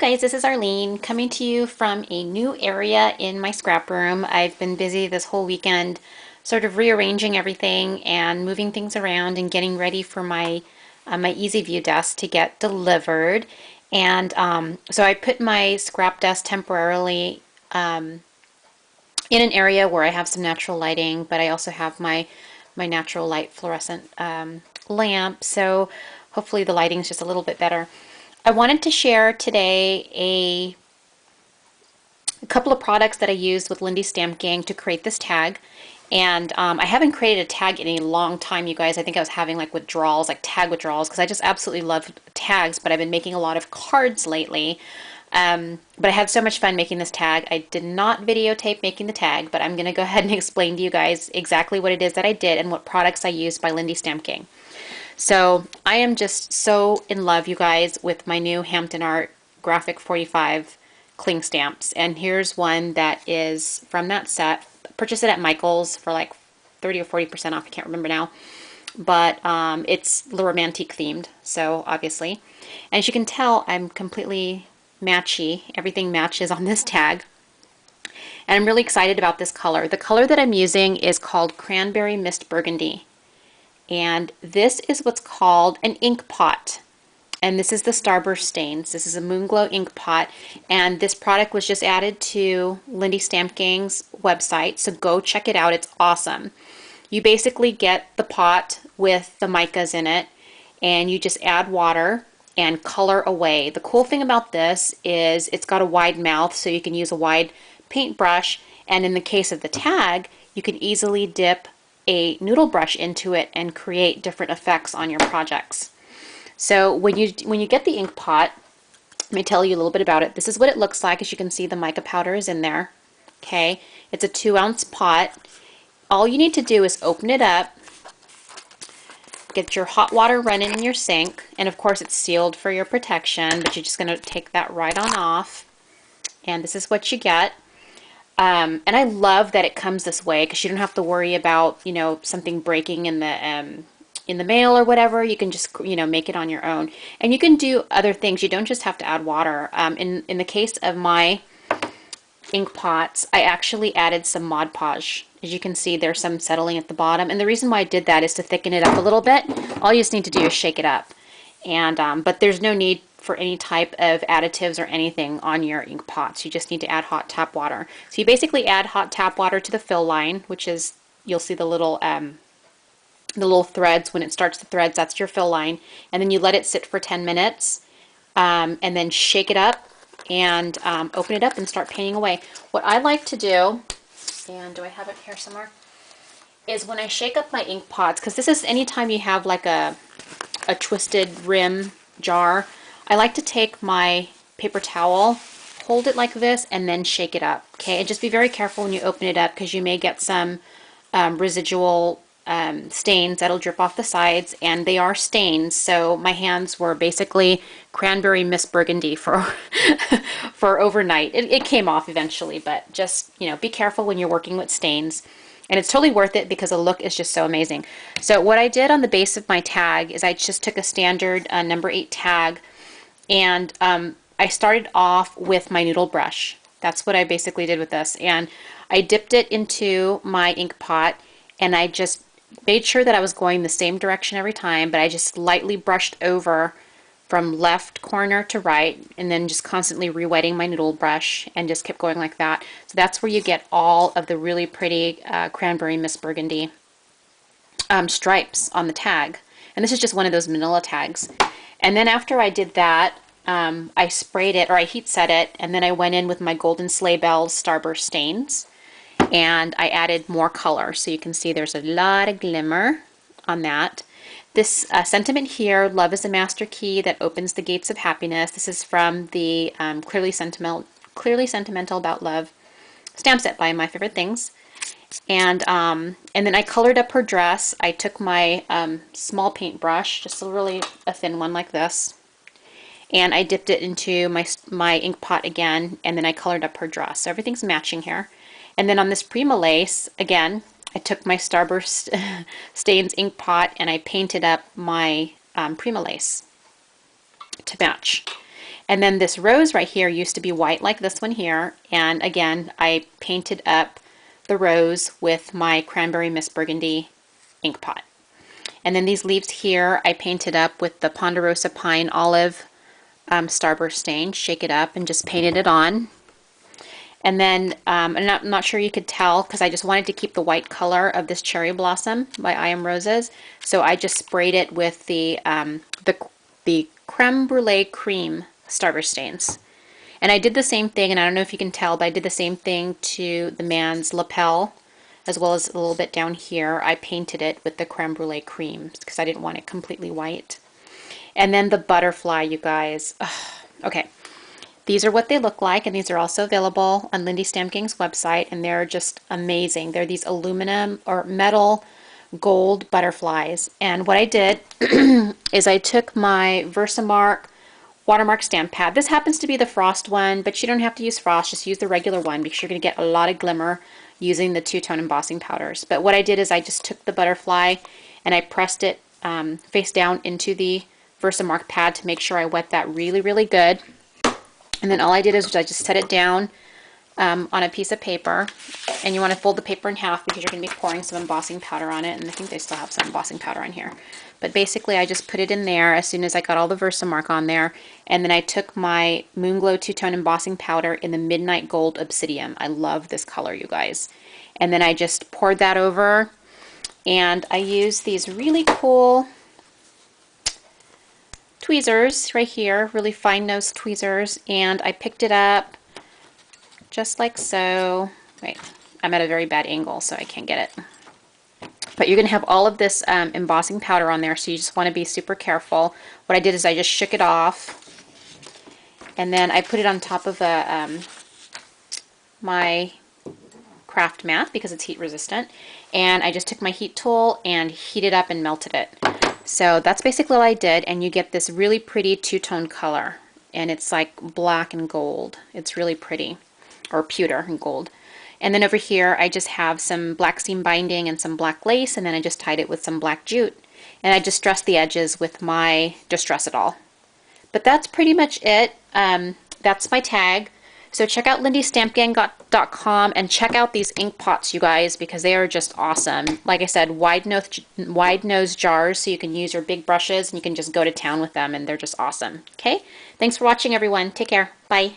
guys, this is Arlene coming to you from a new area in my scrap room. I've been busy this whole weekend sort of rearranging everything and moving things around and getting ready for my Easy View desk to get delivered. And so I put my scrap desk temporarily in an area where I have some natural lighting, but I also have my natural light fluorescent lamp, so hopefully the lighting is just a little bit better. I wanted to share today a couple of products that I used with Lindy Stamp Gang to create this tag. And I haven't created a tag in a long time, you guys. I think I was having like withdrawals, like tag withdrawals, because I just absolutely love tags, but I've been making a lot of cards lately. But I had so much fun making this tag. I did not videotape making the tag, but I'm going to go ahead and explain to you guys exactly what it is that I did and what products I used by Lindy Stamp Gang. So I am just so in love, you guys, with my new Hampton Art Graphic 45 cling stamps. And here's one that is from that set. Purchased it at Michael's for like 30 or 40% off. I can't remember now. But it's Le Romantique themed, so obviously. And as you can tell, I'm completely matchy. Everything matches on this tag. And I'm really excited about this color. The color that I'm using is called Cranberry Mist Burgundy. And this is what's called an ink pot. And this is the Starburst Stains. This is a Moonglow ink pot. And this product was just added to Lindy Stamp Gang's website, so go check it out. It's awesome. You basically get the pot with the micas in it, and you just add water and color away. The cool thing about this is it's got a wide mouth, so you can use a wide paintbrush. And in the case of the tag, you can easily dip a noodle brush into it and create different effects on your projects. So when you get the ink pot, let me tell you a little bit about it. This is what it looks like. As you can see, the mica powder is in there. Okay, it's a 2-ounce pot. All you need to do is open it up, get your hot water running in your sink, and of course it's sealed for your protection, but you're just going to take that right on off. And this is what you get. And I love that it comes this way because you don't have to worry about, you know, something breaking in the mail or whatever. You can just, you know, make it on your own. And you can do other things. You don't just have to add water. In the case of my ink pots, I actually added some Mod Podge. As you can see, there's some settling at the bottom. And the reason why I did that is to thicken it up a little bit. All you just need to do is shake it up. And but there's no need for any type of additives or anything on your ink pots. You just need to add hot tap water. So you basically add hot tap water to the fill line, which is, you'll see the little threads. When it starts the threads, that's your fill line. And then you let it sit for 10 minutes and then shake it up and open it up and start painting away. What I like to do, and do I have it here somewhere, is when I shake up my ink pots, because this is anytime you have like a twisted rim jar, I like to take my paper towel, hold it like this, and then shake it up. Okay, and just be very careful when you open it up because you may get some residual stains that'll drip off the sides, and they are stains. So my hands were basically Cranberry Mist Burgundy for for overnight. It came off eventually, but just, you know, be careful when you're working with stains. And it's totally worth it because the look is just so amazing. So what I did on the base of my tag is I just took a standard number 8 tag, and I started off with my noodle brush. That's what I basically did with this. And I dipped it into my ink pot, and I just made sure that I was going the same direction every time, but I just lightly brushed over from left corner to right, and then just constantly re-wetting my noodle brush, and just kept going like that. So that's where you get all of the really pretty Cranberry Mist Burgundy stripes on the tag. And this is just one of those manila tags. And then after I did that, I sprayed it, or I heat set it, and then I went in with my Golden Sleigh Bells Starburst Stains, and I added more color. So you can see there's a lot of glimmer on that. This sentiment here, love is a master key that opens the gates of happiness. This is from the Clearly Sentimental About Love stamp set by My Favorite Things. And then I colored up her dress. I took my small paintbrush, just a thin one like this, and I dipped it into my ink pot again, and then I colored up her dress. So everything's matching here. And then on this Prima lace, again, I took my Starburst Stains ink pot and I painted up my Prima lace to match. And then this rose right here used to be white like this one here. And again, I painted up the rose with my Cranberry Miss Burgundy ink pot. And then these leaves here, I painted up with the Ponderosa Pine Olive Starburst stain. Shake it up and just painted it on. And then, I'm not sure you could tell because I just wanted to keep the white color of this Cherry Blossom by I Am Roses. So I just sprayed it with the Creme Brulee Cream Starburst stains. And I did the same thing, and I don't know if you can tell, but I did the same thing to the man's lapel, as well as a little bit down here. I painted it with the Creme Brulee Cream because I didn't want it completely white. And then the butterfly, you guys. Ugh, okay. These are what they look like, and these are also available on Lindy Stamp Gang's website, and they're just amazing. They're these aluminum or metal gold butterflies. And what I did is I took my Versamark watermark stamp pad. This happens to be the frost one, but you don't have to use frost, just use the regular one because you're going to get a lot of glimmer using the two-tone embossing powders. But what I did is I just took the butterfly and I pressed it face down into the Versamark pad to make sure I wet that really, really good. And then all I did is I just set it down on a piece of paper, and you want to fold the paper in half because you're going to be pouring some embossing powder on it, and I think they still have some embossing powder on here. But basically I just put it in there as soon as I got all the Versamark on there, and then I took my Moonglow two-tone embossing powder in the Midnight Gold Obsidian. I love this color, you guys. And then I just poured that over, and I used these really cool tweezers right here, really fine nose tweezers, and I picked it up just like so. Wait, I'm at a very bad angle so I can't get it. But you're going to have all of this embossing powder on there, so you just want to be super careful. What I did is I just shook it off, and then I put it on top of my craft mat because it's heat resistant, and I just took my heat tool and heated up and melted it. So that's basically what I did, and you get this really pretty two-tone color, and it's like black and gold. It's really pretty, or pewter and gold. And then over here I just have some black seam binding and some black lace, and then I just tied it with some black jute, and I distressed the edges with my Distress It All. But that's pretty much it. That's my tag. So check out lindystampgang.com and check out these ink pots, you guys, because they are just awesome. Like I said, wide nose jars, so you can use your big brushes and you can just go to town with them, and they're just awesome. Okay? Thanks for watching, everyone. Take care. Bye.